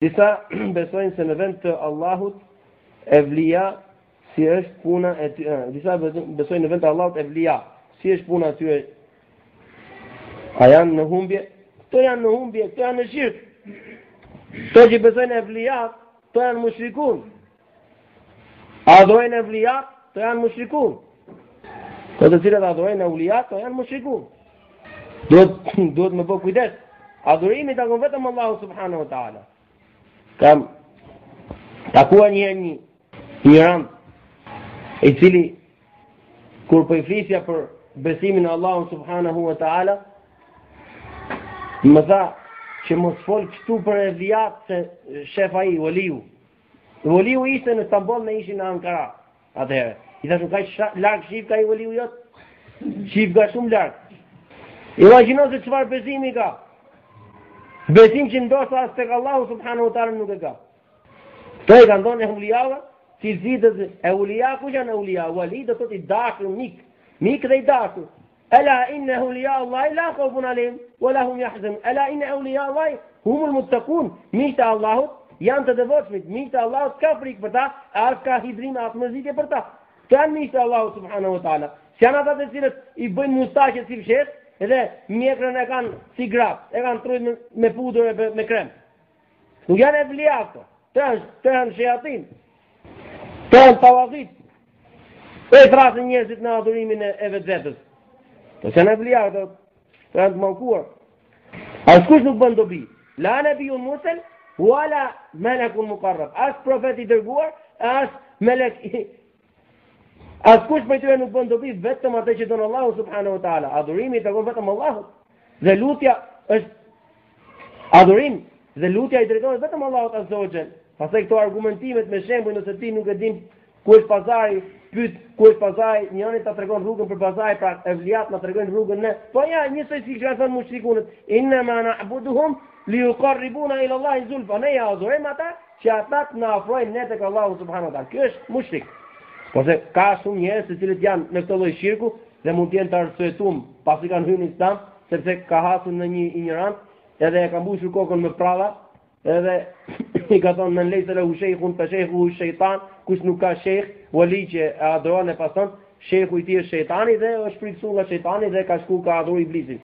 Disa besojnë se në vend të Allahut evlia si është puna e tyre. Disa besojnë në vend të Allahut evlia si është puna e tyre. A janë në humbje? Këto janë në humbje, këto janë në shirk. Këto që besojnë evlia, këto janë mushrikun. Adhurojnë evlia, këto janë mushrikun. Këto të cilët adhurojnë evlia, këto janë mushrikun. Duhet me bë kujdes. Adhurimi takon vetëm Allahu subhanahu wa taala. Kam takuar një rand i cili kur po i flisja për besimin në Allahun subhanahu wa taala më tha që mos fol këtu për evliat se shef ai Waliu. Waliu ishte në Stamboll, ne ishim në Ankara atëherë. I thashun kaq larg shif ka ai Waliu jot? Shif ka shumë larg. Imagjino se çfarë besimi ka. Besim që ndoshta as tek Allahu subhanahu wa taala nuk e ka. Këto i kanë thonë euliave, si zidës eulia, ku janë eulia? Wali do thotë i dashur, mik dhe i dashur. Ala inna eulia Allah la khawfun alayhim wa la hum yahzanun. Ala inna eulia Allah humul muttaqun. Miqtë e Allahut janë të devotshmit, miqtë e Allahut ka frikë për ta, as ka hidrim as mërzitje për ta. Këto janë miqtë e Allahut subhanahu wa taala. Janë ata të cilët i bëjnë mustaqe si fshet, edhe mjekrën e kanë si grap, e kanë trujt me pudër e me krem. Nuk janë evlia këto, të janë shejatin, të janë tawagit, e thrasin njerëzit në adhurimin e vetës. Të janë evlia këto, të janë të mankuar. Askush nuk bën dobi, la nabiyun mursal, wala malakun muqarrab, as profet i dërguar, as melek askush për tyre nuk bën dobi, vetëm atë që don Allahu subhanahu wa taala. Adhurimi i takon vetëm Allahut. Dhe lutja është adhurim, dhe lutja i drejtohet vetëm Allahut azza wa jall. Pastaj këto argumentimet me shembull, nëse ti nuk e din ku është pazari, pyet ku është pazari, njëri ta tregon rrugën për pazari, pra evliat na tregojnë rrugën ne. Po ja, njësoj si që thon mushrikunët, inna ma na'buduhum liuqarribuna ila Allahi zulfa. Ne ja adhurojmë ata që ata na afrojnë ne tek Allahu subhanahu wa taala. Ky është mushrik. Po se ka shumë njerëz të cilët janë në këtë lloj shirku dhe mund të jenë të arsyetuar pasi kanë hyrë në Islam, sepse ka hasur në një ignorant, edhe e ka mbushur kokën me prava, edhe i ka thonë men lejse lehu shejkhun fa shejkhuhu shejtan, kush nuk ka shejkh, wali që adhuron e pason, shejkhu i tij është shejtani dhe është friksuar nga shejtani dhe ka shku ka adhuru iblisin.